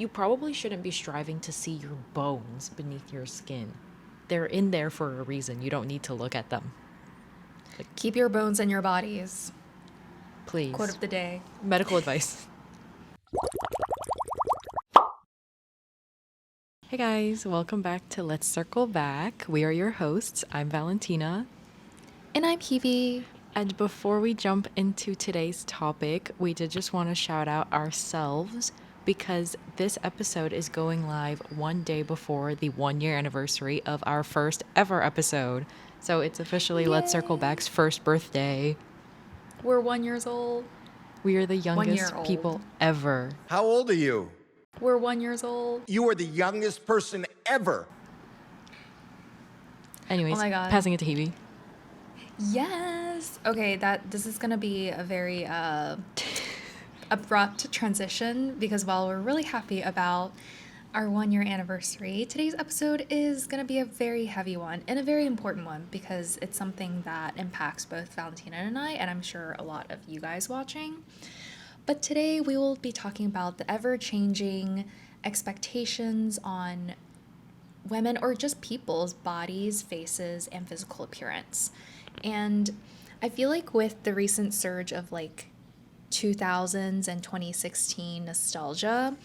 you probably shouldn't be striving to see your bones beneath your skin. They're in there for a reason. You don't need to look at them. Keep your bones in your bodies. Please. Quote of the day. Medical advice. Hey guys, welcome back to Let's Circle Back. We are your hosts. I'm Valentina. And I'm Hebe. And before we jump into today's topic, we did just want to shout out ourselves because this episode is going live one day before the 1-year anniversary of our first ever episode. So it's officially Let's Circle Back's first birthday. We're 1 year old. We are the youngest people ever. How old are you? We're 1 year old. You are the youngest person ever. Anyways, oh my God. Passing it to Hebe. Yes. Okay, this is going to be a very abrupt transition because while we're really happy about our 1 year anniversary, today's episode is going to be a very heavy one and a very important one because it's something that impacts both Valentina and I, and I'm sure a lot of you guys watching. But today we will be talking about the ever-changing expectations on women or just people's bodies, faces, and physical appearance. And I feel like with the recent surge of like 2000s and 2016 nostalgia,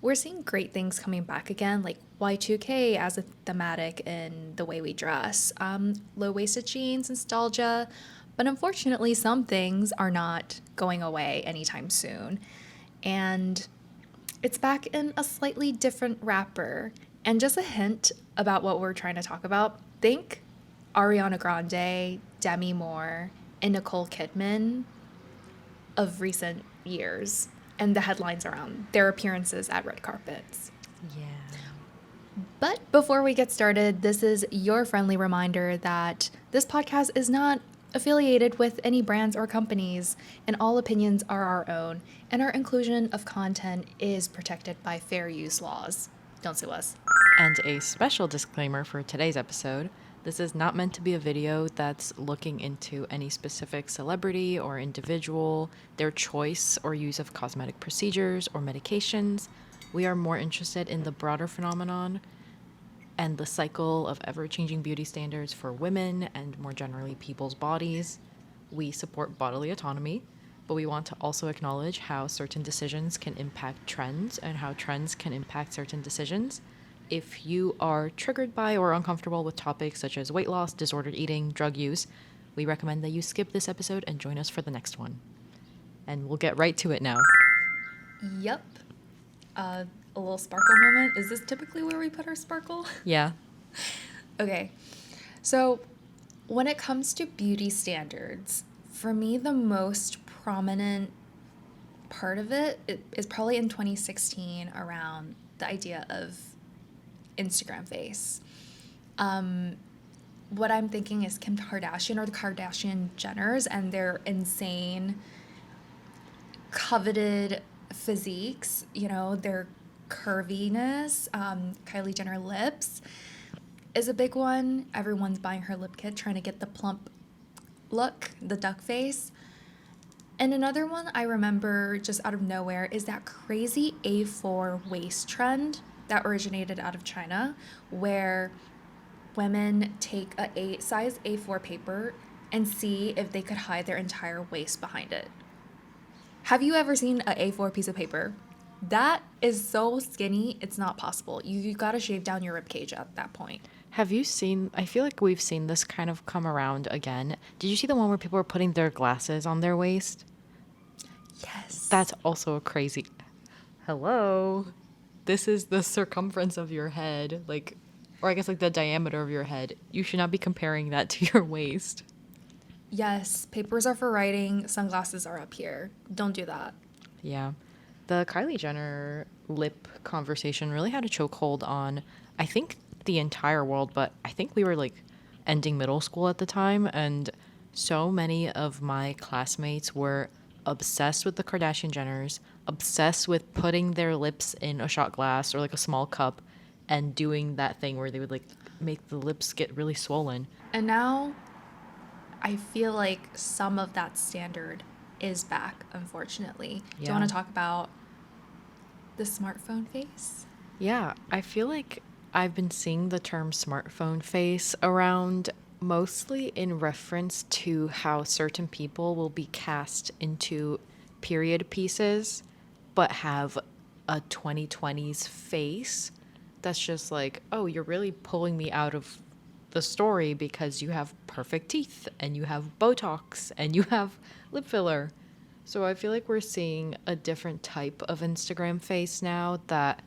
we're seeing great things coming back again, like Y2K as a thematic in the way we dress, low-waisted jeans, nostalgia, but unfortunately some things are not going away anytime soon. And it's back in a slightly different wrapper. And just a hint about what we're trying to talk about, think Ariana Grande, Demi Moore, and Nicole Kidman of recent years and the headlines around their appearances at red carpets. Yeah. But before we get started, this is your friendly reminder that this podcast is not affiliated with any brands or companies, and all opinions are our own, and our inclusion of content is protected by fair use laws. Don't sue us. And a special disclaimer for today's episode. This is not meant to be a video that's looking into any specific celebrity or individual, their choice or use of cosmetic procedures or medications. We are more interested in the broader phenomenon and the cycle of ever-changing beauty standards for women and more generally people's bodies. We support bodily autonomy, but we want to also acknowledge how certain decisions can impact trends and how trends can impact certain decisions. If you are triggered by or uncomfortable with topics such as weight loss, disordered eating, drug use, we recommend that you skip this episode and join us for the next one. And we'll get right to it now. Yep. A little sparkle moment. Is this typically where we put our sparkle? Yeah. Okay. So when it comes to beauty standards, for me, the most prominent part of it is probably in 2016 around the idea of Instagram face. What I'm thinking is Kim Kardashian or the Kardashian Jenners and their insane coveted physiques, their curviness. Kylie Jenner lips is a big one. Everyone's buying her lip kit, trying to get the plump look, the duck face. And another one I remember just out of nowhere is that crazy A4 waist trend that originated out of China, where women take a size A4 paper and see if they could hide their entire waist behind it. Have you ever seen an A4 piece of paper? That is so skinny, it's not possible. You gotta shave down your ribcage at that point. Have you seen, I feel like we've seen this kind of come around again. Did you see the one where people were putting their glasses on their waist? Yes. That's also a crazy, hello? This is the circumference of your head, or I guess the diameter of your head. You should not be comparing that to your waist. Yes, papers are for writing, sunglasses are up here. Don't do that. Yeah. The Kylie Jenner lip conversation really had a chokehold on, I think, the entire world, but I think we were ending middle school at the time, and so many of my classmates were obsessed with the Kardashian Jenners, obsessed with putting their lips in a shot glass or a small cup and doing that thing where they would make the lips get really swollen. And now I feel like some of that standard is back, unfortunately. Yeah. Do you want to talk about The smartphone face? Yeah, I feel like I've been seeing the term smartphone face around mostly in reference to how certain people will be cast into period pieces but have a 2020s face that's just like, oh, you're really pulling me out of the story because you have perfect teeth and you have Botox and you have lip filler. So I feel like we're seeing a different type of Instagram face now that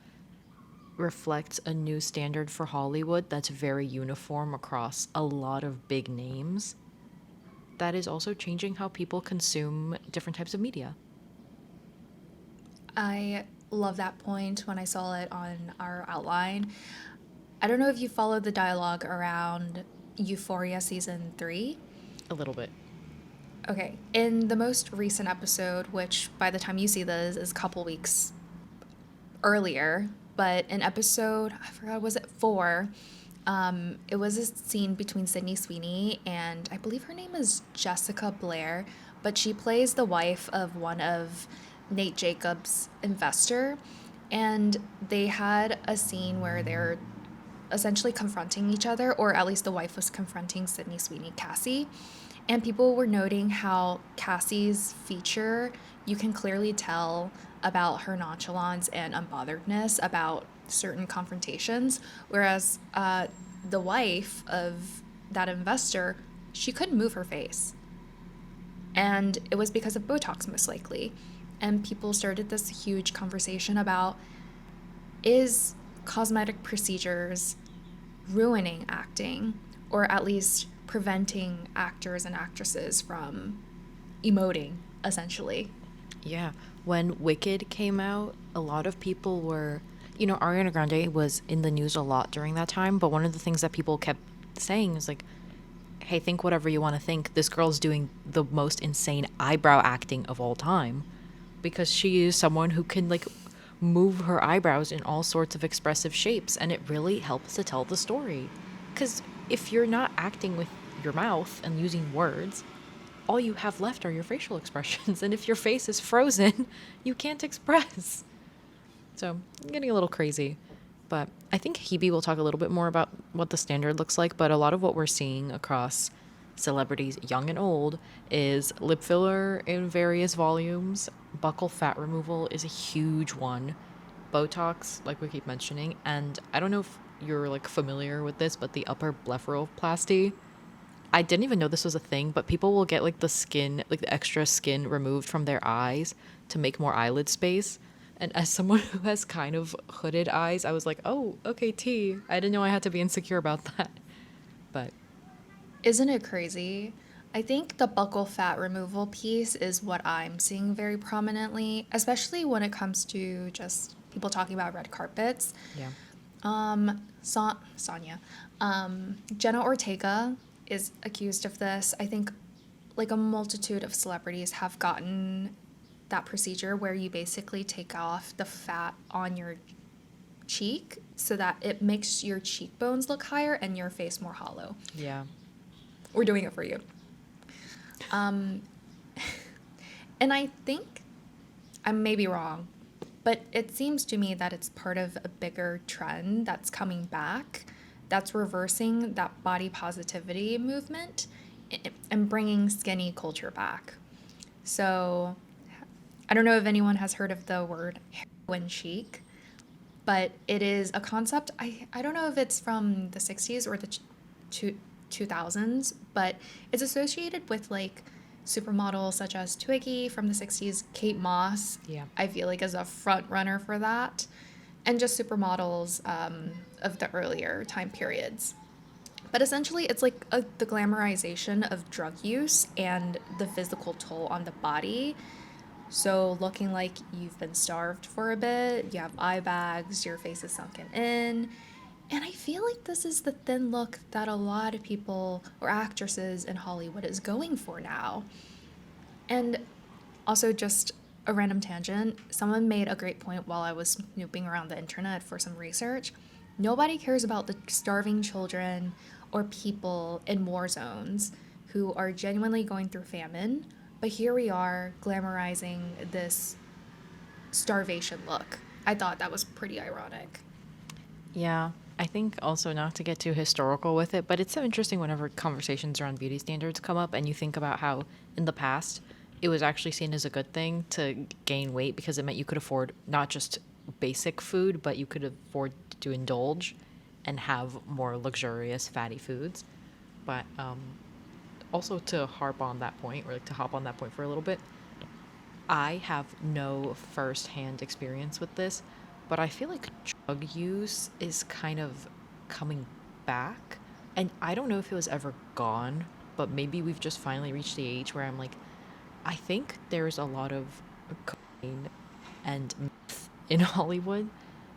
reflects a new standard for Hollywood that's very uniform across a lot of big names. That is also changing how people consume different types of media. I love that point when I saw it on our outline. I don't know if you followed the dialogue around Euphoria season 3. A little bit. Okay, in the most recent episode, which by the time you see this is a couple weeks earlier, but in episode, I forgot, was it 4? It was a scene between Sydney Sweeney and I believe her name is Jessica Blair, but she plays the wife of one of Nate Jacobs' investor, and they had a scene where they're essentially confronting each other, or at least the wife was confronting Sydney Sweeney, Cassie. And people were noting how Cassie's feature, you can clearly tell about her nonchalance and unbotheredness about certain confrontations, whereas the wife of that investor, she couldn't move her face. And it was because of Botox, most likely. And people started this huge conversation about, is cosmetic procedures ruining acting, or at least preventing actors and actresses from emoting, essentially? Yeah. When Wicked came out, a lot of people were, Ariana Grande was in the news a lot during that time, but one of the things that people kept saying is like, hey, think whatever you want to think. This girl's doing the most insane eyebrow acting of all time because she is someone who can like move her eyebrows in all sorts of expressive shapes, and it really helps to tell the story. Because if you're not acting with your mouth and using words, all you have left are your facial expressions, and if your face is frozen, you can't express. So I'm getting a little crazy. But I think Hebe will talk a little bit more about what the standard looks like, but a lot of what we're seeing across celebrities, young and old, is lip filler in various volumes. Buccal fat removal is a huge one. Botox, like we keep mentioning, and I don't know if you're like familiar with this, but the upper blepharoplasty. I didn't even know this was a thing, but people will get like the skin, like the extra skin removed from their eyes to make more eyelid space. And as someone who has kind of hooded eyes, I was like, oh, okay, T. I didn't know I had to be insecure about that. But Isn't it crazy? I think the buccal fat removal piece is what I'm seeing very prominently, especially when it comes to just people talking about red carpets. yeah. Sonia. Jenna Ortega is accused of this. I think like a multitude of celebrities have gotten that procedure where you basically take off the fat on your cheek so that it makes your cheekbones look higher and your face more hollow. Yeah. We're doing it for you. And I think I may be wrong, but it seems to me that it's part of a bigger trend that's coming back, that's reversing that body positivity movement and bringing skinny culture back. So I don't know if anyone has heard of the word heroin chic, but it is a concept. I don't know if it's from the 60s or the 2000s, but it's associated with like supermodels such as Twiggy from the 60s, Kate Moss. Yeah. I feel like is a front runner for that, and just supermodels of the earlier time periods. But essentially, it's like the glamorization of drug use and the physical toll on the body. So looking like you've been starved for a bit, you have eye bags, your face is sunken in. And I feel like this is the thin look that a lot of people or actresses in Hollywood is going for now. And also, just a random tangent, someone made a great point while I was snooping around the internet for some research. Nobody cares about the starving children or people in war zones who are genuinely going through famine. But here we are glamorizing this starvation look. I thought that was pretty ironic. Yeah, I think also not to get too historical with it, but it's so interesting whenever conversations around beauty standards come up and you think about how in the past it was actually seen as a good thing to gain weight because it meant you could afford not just basic food, but you could afford to indulge and have more luxurious fatty foods. But also to harp on that point, or like to hop on that point for a little bit, I have no first-hand experience with this, but I feel like drug use is kind of coming back. And I don't know if it was ever gone, but maybe we've just finally reached the age where I'm like, I think there's a lot of cocaine and meth in Hollywood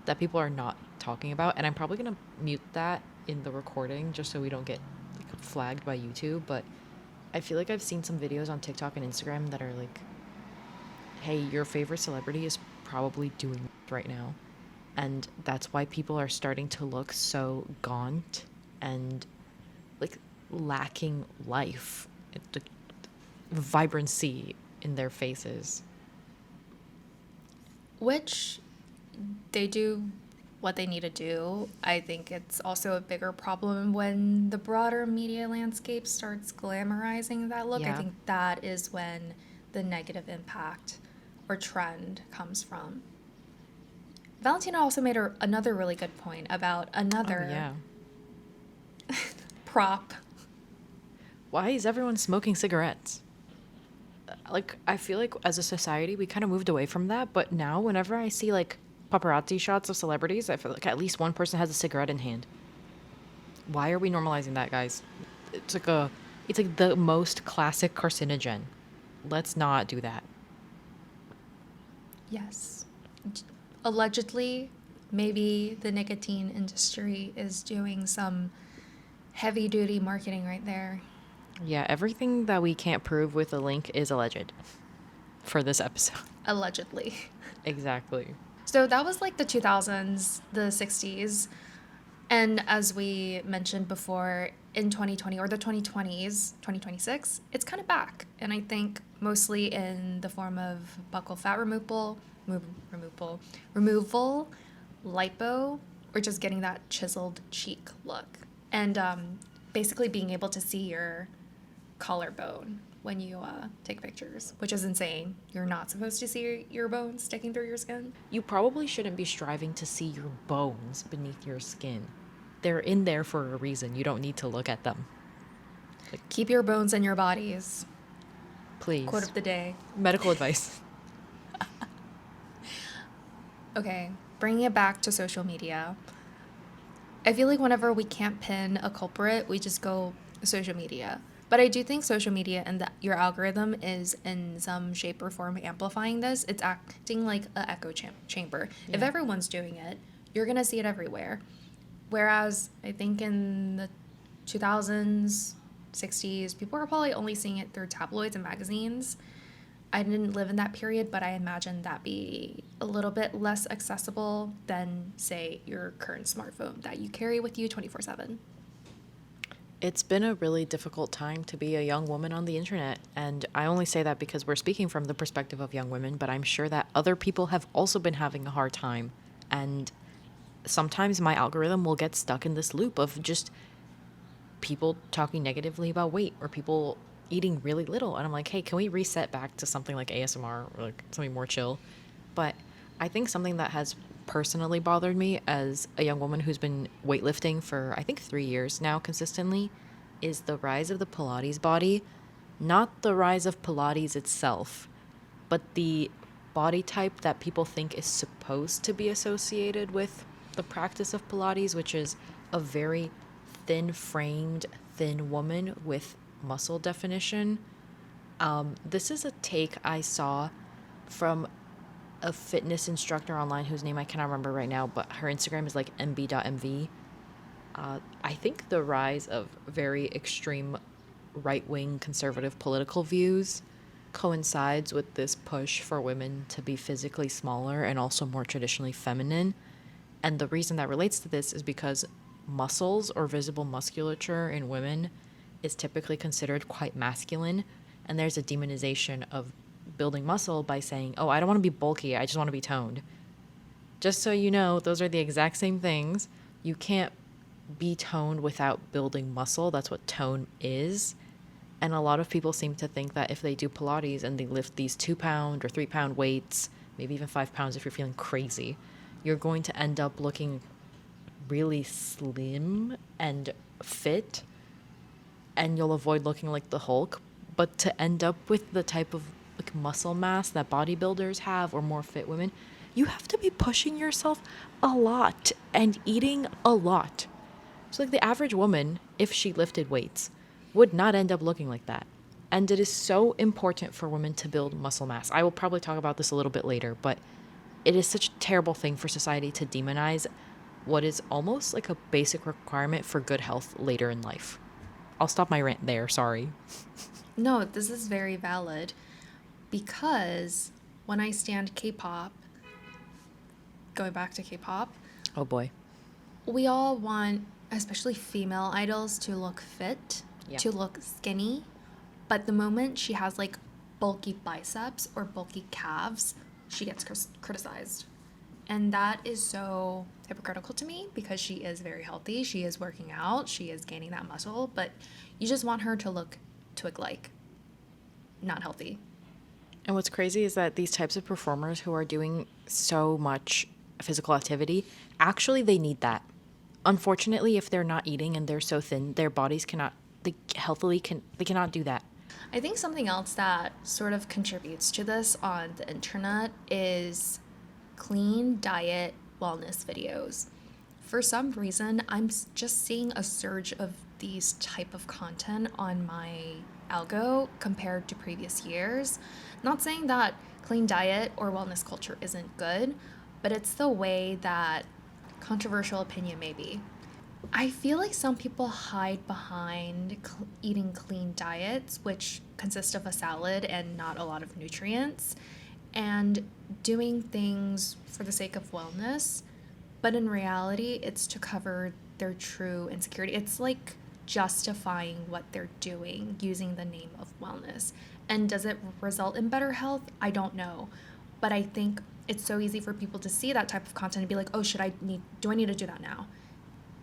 that people are not talking about. And I'm probably going to mute that in the recording just so we don't get like, flagged by YouTube. But I feel like I've seen some videos on TikTok and Instagram that are like, hey, your favorite celebrity is probably doing it right now. And that's why people are starting to look so gaunt and like lacking life, the vibrancy in their faces. Which they do what they need to do. I think it's also a bigger problem when the broader media landscape starts glamorizing that look. I Yeah. think that is when the negative impact or trend comes from. Valentina also made another really good point about another Oh, yeah. prop. Why is everyone smoking cigarettes? Like, I feel like as a society, we kind of moved away from that. But now, whenever I see like paparazzi shots of celebrities, I feel like at least one person has a cigarette in hand. Why are we normalizing that, guys? It's like the most classic carcinogen. Let's not do that. Yes. Allegedly, maybe the nicotine industry is doing some heavy duty marketing right there. Yeah, everything that we can't prove with a link is alleged for this episode. Allegedly. Exactly. So that was like the 2000s, the 60s. And as we mentioned before, in 2020 or the 2020s, 2026, it's kind of back. And I think mostly in the form of buccal fat removal, lipo, or just getting that chiseled cheek look. And basically being able to see your collarbone when you take pictures, which is insane. You're not supposed to see your bones sticking through your skin. You probably shouldn't be striving to see your bones beneath your skin. They're in there for a reason. You don't need to look at them. Keep your bones in your bodies. Please. Quote of the day. Medical advice. Okay, bringing it back to social media. I feel like whenever we can't pin a culprit, we just go social media. But I do think social media and your algorithm is in some shape or form amplifying this. It's acting like an echo chamber. If Yeah. everyone's doing it, you're going to see it everywhere. Whereas I think in the 2000s, 60s, people were probably only seeing it through tabloids and magazines. I didn't live in that period, but I imagine that be a little bit less accessible than, say, your current smartphone that you carry with you 24/7. It's been a really difficult time to be a young woman on the internet. And I only say that because we're speaking from the perspective of young women, but I'm sure that other people have also been having a hard time. And sometimes my algorithm will get stuck in this loop of just people talking negatively about weight or people eating really little. And I'm like, hey, can we reset back to something like ASMR or like something more chill? But I think something that has personally bothered me as a young woman who's been weightlifting for I think 3 years now consistently is the rise of the Pilates body. Not the rise of Pilates itself, but the body type that people think is supposed to be associated with the practice of Pilates, which is a very thin framed, thin woman with muscle definition. This is a take I saw from a fitness instructor online whose name I cannot remember right now, but her Instagram is like mb.mv. I think the rise of very extreme right-wing conservative political views coincides with this push for women to be physically smaller and also more traditionally feminine. And the reason that relates to this is because muscles or visible musculature in women is typically considered quite masculine, and there's a demonization of building muscle by saying, oh, I don't want to be bulky, I just want to be toned. Just so you know, those are the exact same things. You can't be toned without building muscle. That's what tone is. And a lot of people seem to think that if they do Pilates and they lift these 2 pound or 3 pound weights, maybe even 5 pounds if you're feeling crazy, you're going to end up looking really slim and fit, and you'll avoid looking like the Hulk. But to end up with the type of like muscle mass that bodybuilders have or more fit women, you have to be pushing yourself a lot and eating a lot. So like the average woman, if she lifted weights, would not end up looking like that. And it is so important for women to build muscle mass. I will probably talk about this a little bit later, but it is such a terrible thing for society to demonize what is almost like a basic requirement for good health later in life. I'll stop my rant there, sorry. No, this is very valid because when I stand K-pop, going back to K-pop, Oh boy. we all want, especially female idols, to look fit, Yeah. to look skinny. But the moment she has like bulky biceps or bulky calves, she gets criticized. And that is so hypocritical to me because she is very healthy. She is working out. She is gaining that muscle. But you just want her to look twig-like, not healthy. And what's crazy is that these types of performers who are doing so much physical activity, actually they need that. Unfortunately, if they're not eating and they're so thin, their bodies cannot, they cannot do that. I think something else that sort of contributes to this on the internet is clean diet wellness videos. For some reason, I'm just seeing a surge of these type of content on my algo compared to previous years. Not saying that clean diet or wellness culture isn't good, but it's the way that controversial opinion maybe. I feel like some people hide behind eating clean diets, which consist of a salad and not a lot of nutrients, and doing things for the sake of wellness. But in reality, it's to cover their true insecurity. It's like justifying what they're doing using the name of wellness. And does it result in better health? I don't know. But I think it's so easy for people to see that type of content and be like, oh, do I need to do that now?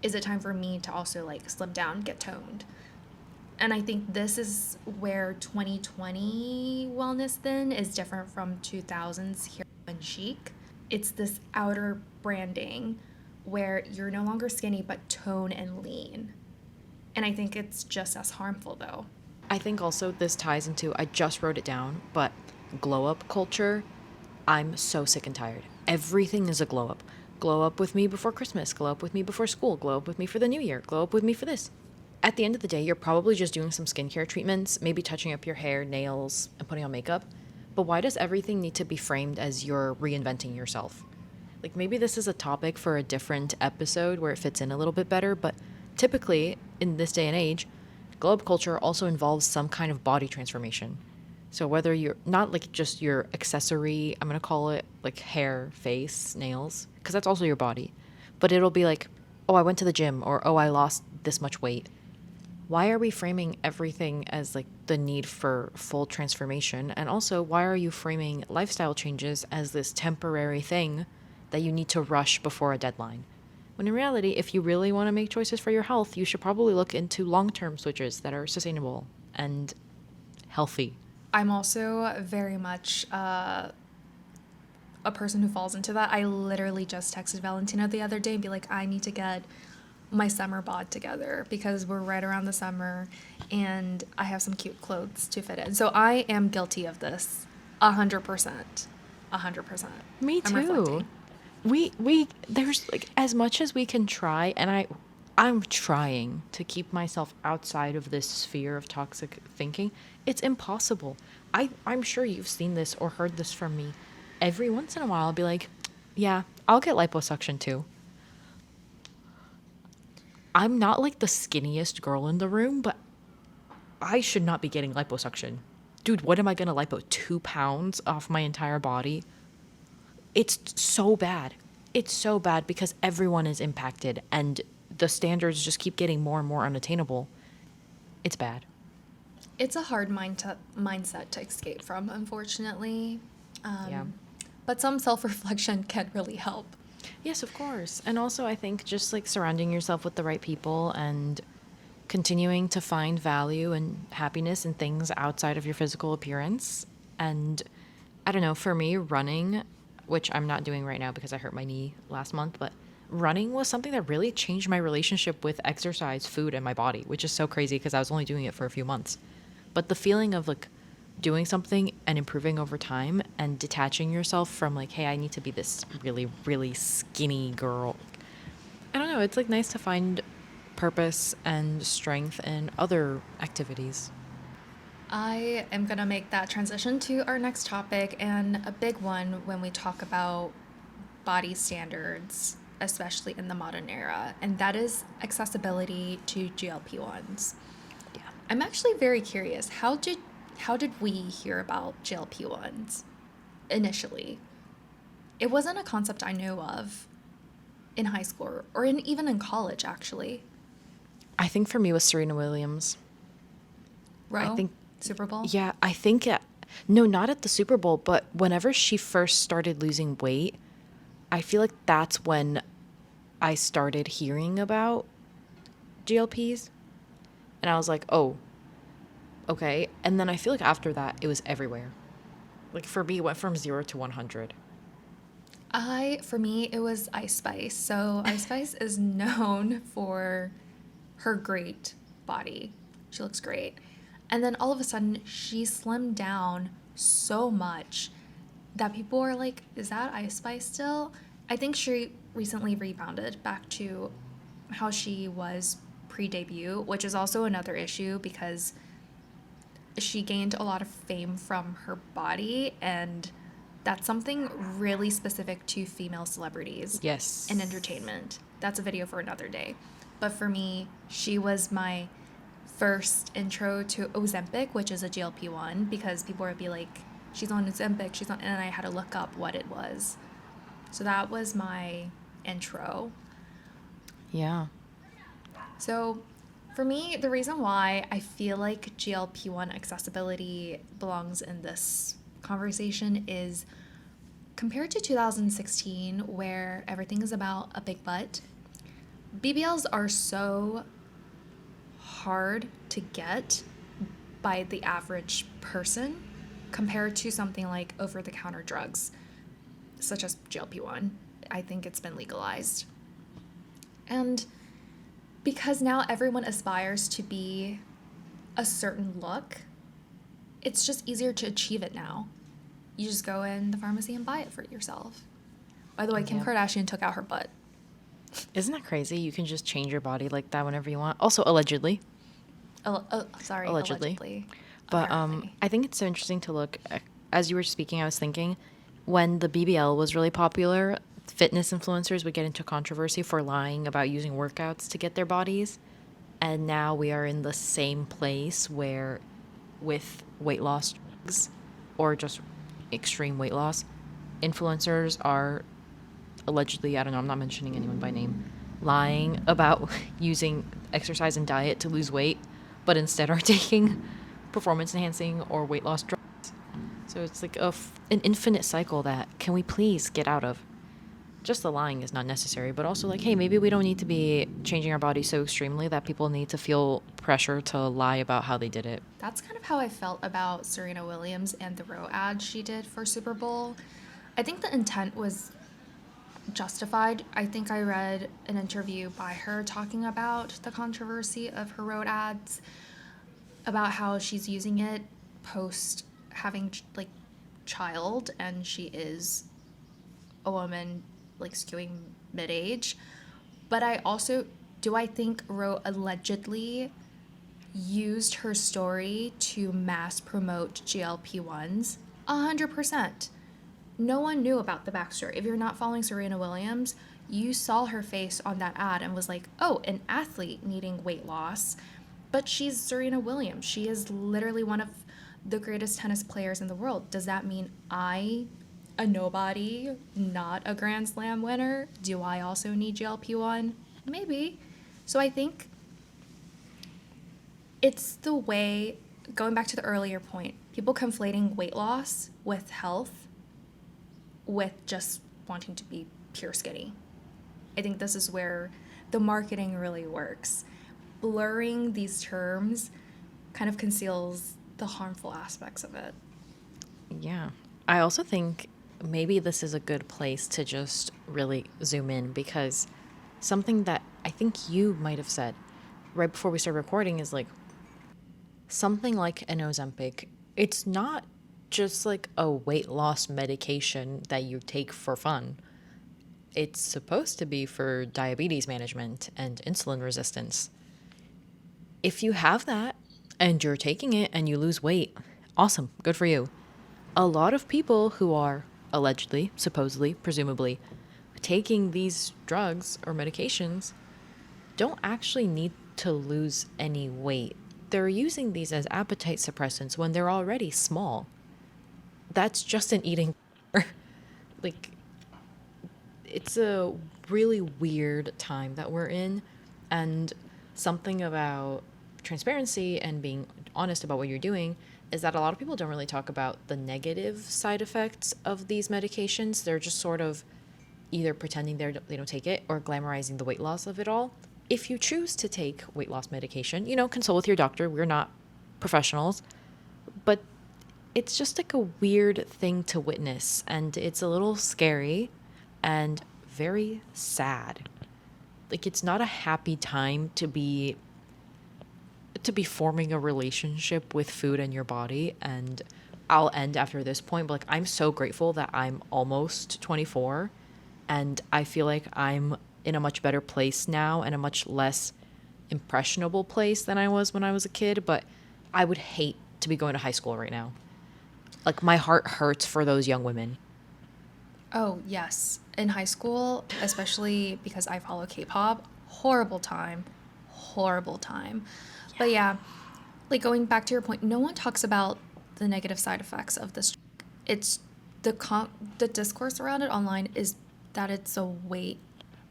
Is it time for me to also like slim down, get toned? And I think this is where 2020 wellness then is different from 2000s hero and chic. It's this outer branding where you're no longer skinny but tone and lean. And I think it's just as harmful though. I think also this ties into, I just wrote it down, but glow up culture, I'm so sick and tired. Everything is a glow up. Glow up with me before Christmas, glow up with me before school, glow up with me for the new year, glow up with me for this. At the end of the day, you're probably just doing some skincare treatments, maybe touching up your hair, nails, and putting on makeup. But why does everything need to be framed as you're reinventing yourself? Like maybe this is a topic for a different episode where it fits in a little bit better, but typically in this day and age, glow up culture also involves some kind of body transformation. So whether you're not like just your accessory, I'm going to call it like hair, face, nails, because that's also your body. But it'll be like, oh, I went to the gym, or oh, I lost this much weight. Why are we framing everything as like the need for full transformation? And also, why are you framing lifestyle changes as this temporary thing that you need to rush before a deadline? When in reality, if you really want to make choices for your health, you should probably look into long-term switches that are sustainable and healthy. I'm also very much a person who falls into that. I literally just texted Valentina the other day and be like, I need to get my summer bod together because we're right around the summer and I have some cute clothes to fit in. So I am guilty of this 100%. 100%. Me I'm too. reflecting. We there's like as much as we can try, and I'm trying to keep myself outside of this sphere of toxic thinking. It's impossible. I'm sure you've seen this or heard this from me. Every once in a while I'll be like, yeah, I'll get liposuction too. I'm not like the skinniest girl in the room, but I should not be getting liposuction. Dude, what am I gonna lipo? 2 pounds off my entire body? It's so bad. It's so bad because everyone is impacted and the standards just keep getting more and more unattainable. It's bad. It's a hard mindset to escape from, unfortunately. Yeah. But some self-reflection can really help. Yes, of course. And also, I think just like surrounding yourself with the right people and continuing to find value and happiness in things outside of your physical appearance. And I don't know, for me, running, which I'm not doing right now because I hurt my knee last month, but running was something that really changed my relationship with exercise, food, and my body, which is so crazy because I was only doing it for a few months. But the feeling of like doing something and improving over time and detaching yourself from like, hey, I need to be this really, really skinny girl. I don't know. It's like nice to find purpose and strength in other activities. I am going to make that transition to our next topic, and a big one when we talk about body standards, especially in the modern era, and that is accessibility to GLP-1s. Yeah. I'm actually very curious. How did we hear about GLP-1s initially? It wasn't a concept I knew of in high school or even in college, actually. I think for me it was Serena Williams. I Roe? think, Super Bowl? yeah, I think, no, not at the Super Bowl, but whenever she first started losing weight, I feel like that's when I started hearing about GLPs. And I was like, oh, okay. And then I feel like after that, it was everywhere. Like for me, it went from 0 to 100. For me, it was Ice Spice. So Ice Spice is known for her great body. She looks great. And then all of a sudden, she slimmed down so much that people are like, is that Ice Spice still? I think she recently rebounded back to how she was pre-debut, which is also another issue because she gained a lot of fame from her body, and that's something really specific to female celebrities Yes. in entertainment. That's a video for another day. But for me, she was my first intro to Ozempic, which is a GLP-1, because people would be like, she's on Ozempic, and I had to look up what it was. So that was my intro. Yeah. So for me, the reason why I feel like GLP-1 accessibility belongs in this conversation is compared to 2016, where everything is about a big butt, BBLs are so hard to get by the average person compared to something like over-the-counter drugs, such as GLP-1. I think it's been legalized. And because now everyone aspires to be a certain look, it's just easier to achieve it now. You just go in the pharmacy and buy it for yourself. By the way, Kim Yeah. Kardashian took out her butt. Isn't that crazy? You can just change your body like that whenever you want. Also, allegedly. Allegedly. But Apparently. I think it's so interesting to look as you were speaking, I was thinking when the BBL was really popular, fitness influencers would get into controversy for lying about using workouts to get their bodies. And now we are in the same place where with weight loss drugs or just extreme weight loss, influencers are allegedly, I don't know, I'm not mentioning anyone by name, lying about using exercise and diet to lose weight, but instead are taking performance enhancing or weight loss drugs. So it's like an infinite cycle that can we please get out of? Just the lying is not necessary, but also like, hey, maybe we don't need to be changing our body so extremely that people need to feel pressure to lie about how they did it. That's kind of how I felt about Serena Williams and the Roe ad she did for Super Bowl. I think the intent was justified. I think I read an interview by her talking about the controversy of her Roe ads, about how she's using it post having like child, and she is a woman like skewing mid-age. But I think Roe allegedly used her story to mass promote GLP-1s? 100%. No one knew about the backstory. If you're not following Serena Williams, you saw her face on that ad and was like, oh, an athlete needing weight loss. But she's Serena Williams. She is literally one of the greatest tennis players in the world. Does that mean I, a nobody, not a Grand Slam winner, do I also need GLP-1? Maybe. So I think it's the way, going back to the earlier point, people conflating weight loss with health, with just wanting to be pure skinny. I think this is where the marketing really works. Blurring these terms kind of conceals the harmful aspects of it. Yeah. I also think maybe this is a good place to just really zoom in, because something that I think you might have said right before we started recording is like something like an Ozempic. It's not just like a weight loss medication that you take for fun. It's supposed to be for diabetes management and insulin resistance. If you have that and you're taking it and you lose weight, awesome, good for you. A lot of people who are allegedly, supposedly, presumably taking these drugs or medications don't actually need to lose any weight. They're using these as appetite suppressants when they're already small. That's just an eating. Like, it's a really weird time that we're in, and something about transparency and being honest about what you're doing is that a lot of people don't really talk about the negative side effects of these medications. They're just sort of either pretending they don't take it or glamorizing the weight loss of it all. If you choose to take weight loss medication, consult with your doctor. We're not professionals, but it's just like a weird thing to witness, and it's a little scary and very sad. Like, it's not a happy time to be forming a relationship with food and your body. And I'll end after this point, but like, I'm so grateful that I'm almost 24 and I feel like I'm in a much better place now and a much less impressionable place than I was when I was a kid. But I would hate to be going to high school right now. Like, my heart hurts for those young women. Oh, yes. In high school, especially because I follow K-pop, horrible time. Horrible time. Yeah. But yeah, like going back to your point, no one talks about the negative side effects of this. It's the discourse around it online is that it's a weight,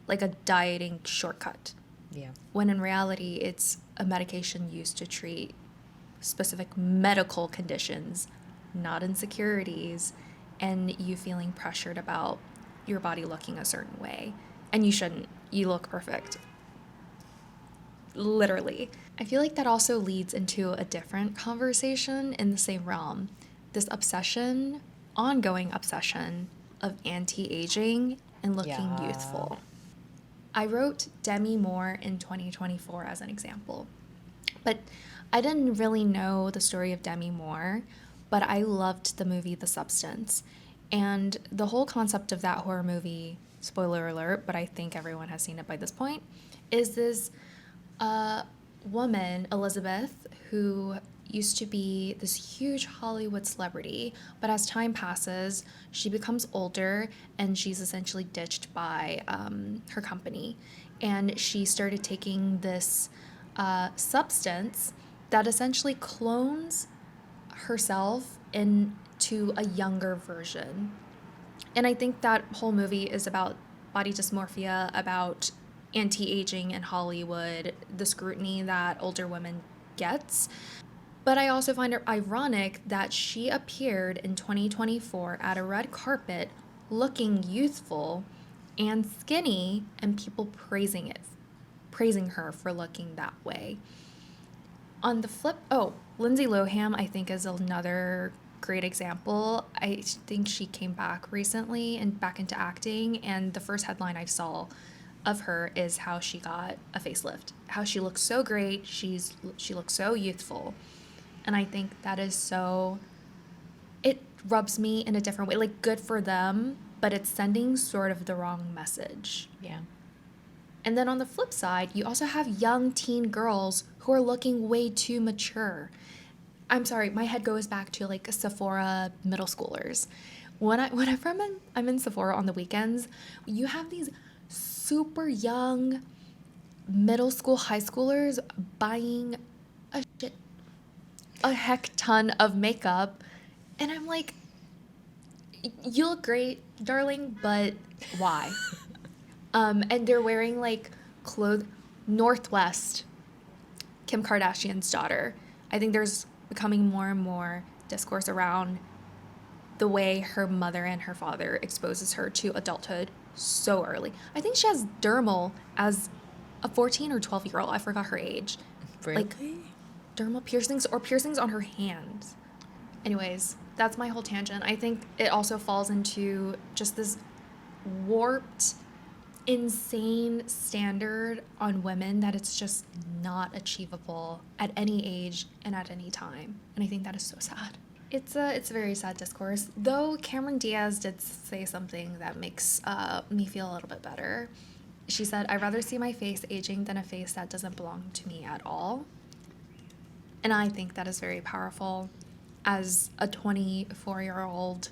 like a dieting shortcut. Yeah. When in reality, it's a medication used to treat specific medical conditions, not insecurities, and you feeling pressured about your body looking a certain way. And you shouldn't. You look perfect. Literally. I feel like that also leads into a different conversation in the same realm. This obsession, ongoing obsession of anti-aging and looking youthful. I wrote Demi Moore in 2024 as an example. But I didn't really know the story of Demi Moore, but I loved the movie The Substance. And the whole concept of that horror movie, spoiler alert, but I think everyone has seen it by this point, is this woman, Elizabeth, who used to be this huge Hollywood celebrity, but as time passes, she becomes older and she's essentially ditched by her company. And she started taking this substance that essentially clones herself into a younger version. And I think that whole movie is about body dysmorphia, about anti-aging in Hollywood, the scrutiny that older women gets. But I also find it ironic that she appeared in 2024 at a red carpet looking youthful and skinny, and people praising her for looking that way. On the flip, Lindsay Lohan, I think, is another great example. I think she came back recently and back into acting, and the first headline I saw of her is how she got a facelift, how she looks so great, she looks so youthful. And I think that is so, it rubs me in a different way, like good for them, but it's sending sort of the wrong message. Yeah. And then on the flip side, you also have young teen girls who are looking way too mature. I'm sorry, my head goes back to like Sephora middle schoolers. Whenever I'm in Sephora on the weekends, you have these super young middle school, high schoolers buying a heck ton of makeup, and I'm like, you look great, darling, but why? And they're wearing like clothes. Northwest, Kim Kardashian's daughter. I think there's becoming more and more discourse around the way her mother and her father exposes her to adulthood so early. I think she has dermal as a 14 or 12-year-old. I forgot her age. Like dermal piercings or piercings on her hands. Anyways, that's my whole tangent. I think it also falls into just this warped, insane standard on women that it's just not achievable at any age and at any time. And I think that is so sad. It's a very sad discourse, though Cameron Diaz did say something that makes me feel a little bit better. She said, "I'd rather see my face aging than a face that doesn't belong to me at all." And I think that is very powerful as a 24-year-old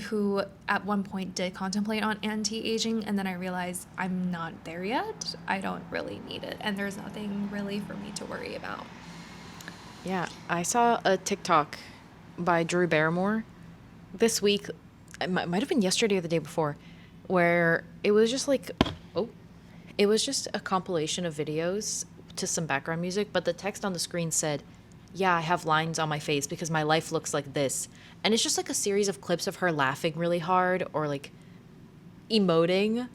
who at one point did contemplate on anti-aging, and then I realized I'm not there yet. I don't really need it, and there's nothing really for me to worry about. Yeah, I saw a TikTok by Drew Barrymore this week. It might have been yesterday or the day before, where it was just like, it was just a compilation of videos to some background music, but the text on the screen said, "Yeah, I have lines on my face because my life looks like this." And it's just like a series of clips of her laughing really hard or like emoting.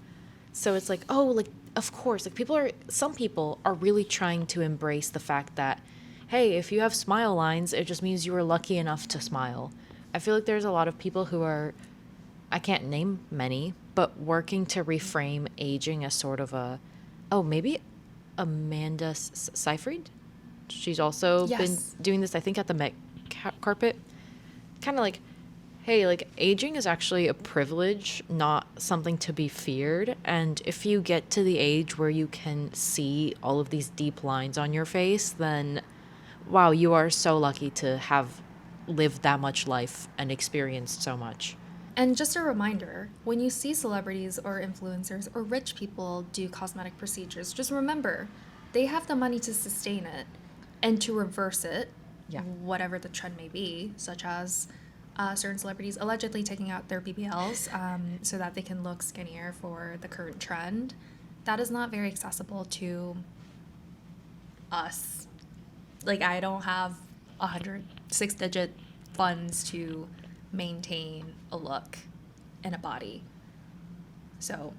So it's like, oh, like, of course, like some people are really trying to embrace the fact that, hey, if you have smile lines, it just means you were lucky enough to smile. I feel like there's a lot of people who are, I can't name many, but working to reframe aging as sort of maybe Amanda Seyfried? She's also been doing this, I think, at the Met carpet. Kind of like, hey, like, aging is actually a privilege, not something to be feared. And if you get to the age where you can see all of these deep lines on your face, then, wow, you are so lucky to have lived that much life and experienced so much. And just a reminder, when you see celebrities or influencers or rich people do cosmetic procedures, just remember, they have the money to sustain it and to reverse it, whatever the trend may be, such as certain celebrities allegedly taking out their BBLs so that they can look skinnier for the current trend. That is not very accessible to us. Like, I don't have 6-digit funds to maintain a look and a body. So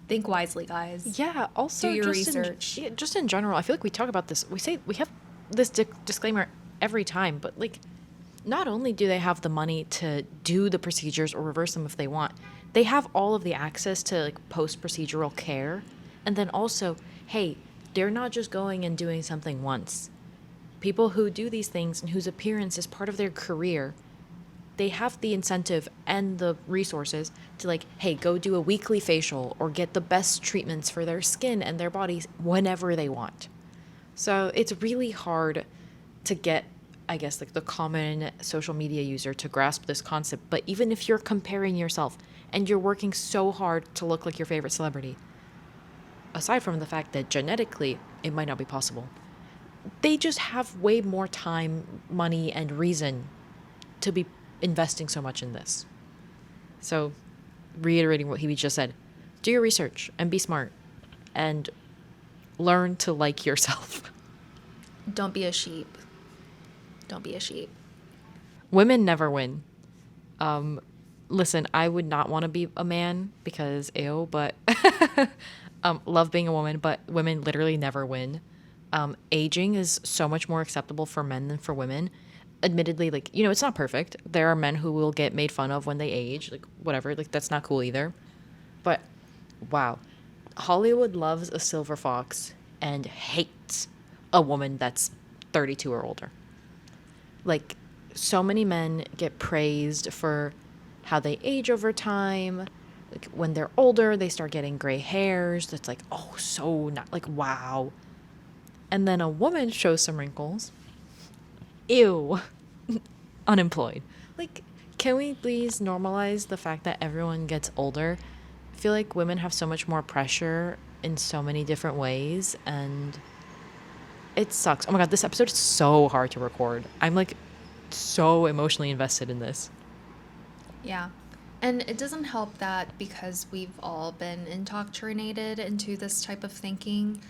think wisely, guys. Yeah, also do your just research. Just in general, I feel like we talk about this. We have this disclaimer every time, but like, not only do they have the money to do the procedures or reverse them if they want, they have all of the access to like post-procedural care. And then also, hey, they're not just going and doing something once. People who do these things and whose appearance is part of their career, they have the incentive and the resources to like, hey, go do a weekly facial or get the best treatments for their skin and their bodies whenever they want. So it's really hard to get, I guess, like the common social media user to grasp this concept. But even if you're comparing yourself and you're working so hard to look like your favorite celebrity, aside from the fact that genetically it might not be possible, they just have way more time, money, and reason to be investing so much in this. So, reiterating what Hebe just said, do your research and be smart and learn to like yourself. Don't be a sheep. Don't be a sheep. Women never win. Listen, I would not want to be a man because ew, but love being a woman, but women literally never win. Aging is so much more acceptable for men than for women. Admittedly, like, you know, it's not perfect. There are men who will get made fun of when they age, like, whatever, like, that's not cool either. But, wow. Hollywood loves a silver fox and hates a woman that's 32 or older. Like, so many men get praised for how they age over time. Like, when they're older, they start getting gray hairs. That's like, oh, so not, like, wow. And then a woman shows some wrinkles. Ew. Unemployed. Like, can we please normalize the fact that everyone gets older? I feel like women have so much more pressure in so many different ways, and it sucks. Oh my god, this episode is so hard to record. I'm like so emotionally invested in this. Yeah. And it doesn't help that because we've all been indoctrinated into this type of thinking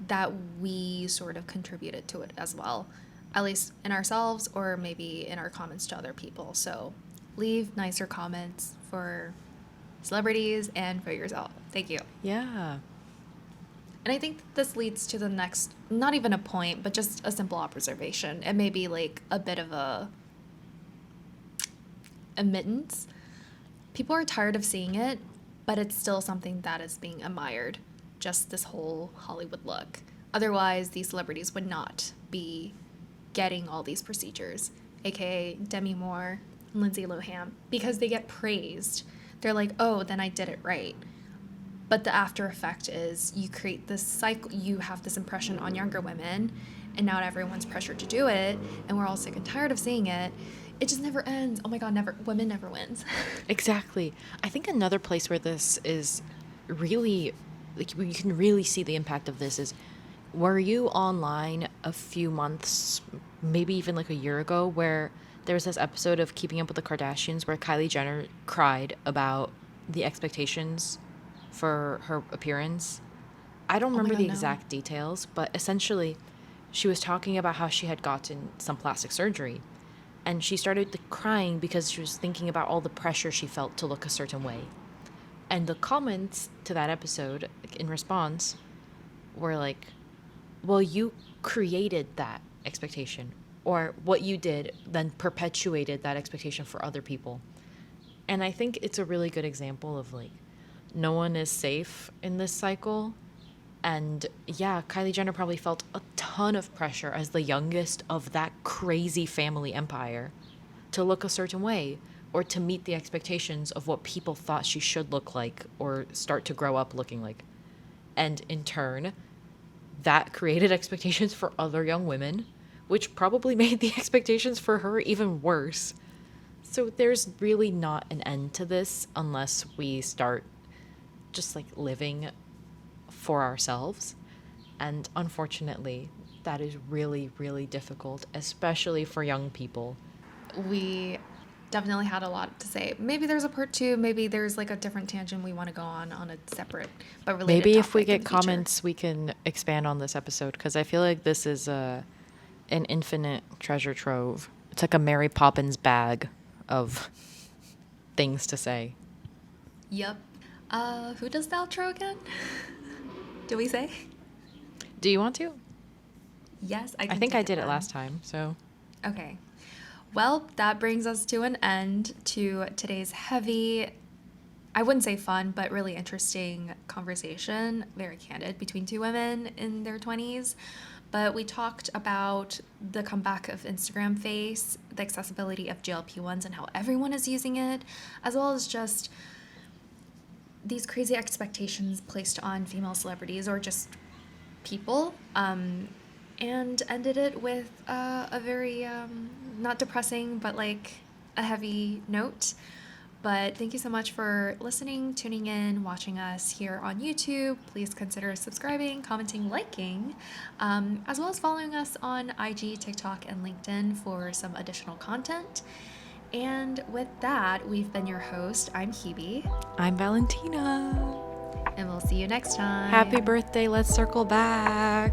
that we sort of contributed to it as well, at least in ourselves or maybe in our comments to other people. So leave nicer comments for celebrities and for yourself. Thank you. Yeah. And I think this leads to the next, not even a point, but just a simple observation. It may be like a bit of a admittance. People are tired of seeing it, but it's still something that is being admired. Just this whole Hollywood look. Otherwise, these celebrities would not be getting all these procedures, aka Demi Moore, Lindsay Lohan, because they get praised. They're like, oh, then I did it right. But the after effect is you create this cycle, you have this impression on younger women, and now everyone's pressured to do it, and we're all sick and tired of seeing it. It just never ends. Oh my God, women never wins. Exactly. I think another place where this is really, like, you can really see the impact of this is, were you online a few months, maybe even like a year ago, where there was this episode of Keeping Up with the Kardashians where Kylie Jenner cried about the expectations for her appearance? I don't remember the exact details, but essentially she was talking about how she had gotten some plastic surgery. And she started crying because she was thinking about all the pressure she felt to look a certain way. And the comments to that episode, in response, were like, well, you created that expectation. Or what you did then perpetuated that expectation for other people. And I think it's a really good example of, like, no one is safe in this cycle. And yeah, Kylie Jenner probably felt a ton of pressure as the youngest of that crazy family empire to look a certain way or to meet the expectations of what people thought she should look like or start to grow up looking like. And in turn, that created expectations for other young women, which probably made the expectations for her even worse. So there's really not an end to this unless we start just like living for ourselves. And unfortunately, that is really, really difficult, especially for young people. We definitely had a lot to say. Maybe there's a part 2. Maybe there's like a different tangent we want to go on a separate but related Maybe if we topic in get the future. comments, we can expand on this episode, because I feel like this is an infinite treasure trove. It's like a Mary Poppins bag of things to say. Yep. Who does the outro again? Do we say? Do you want to? Yes, I I can think take I did it then. last time, so. Okay. Well, that brings us to an end to today's heavy, I wouldn't say fun, but really interesting conversation, very candid, between two women in their 20s. But we talked about the comeback of Instagram Face, the accessibility of GLP-1s and how everyone is using it, as well as just these crazy expectations placed on female celebrities or just people, and ended it with a very, not depressing, but like a heavy note. But thank you so much for listening, tuning in, watching us here on YouTube. Please consider subscribing, commenting, liking, as well as following us on IG, TikTok, and LinkedIn for some additional content. And with that, we've been your host. I'm Hebe. I'm Valentina. And we'll see you next time. Happy birthday. Let's circle back.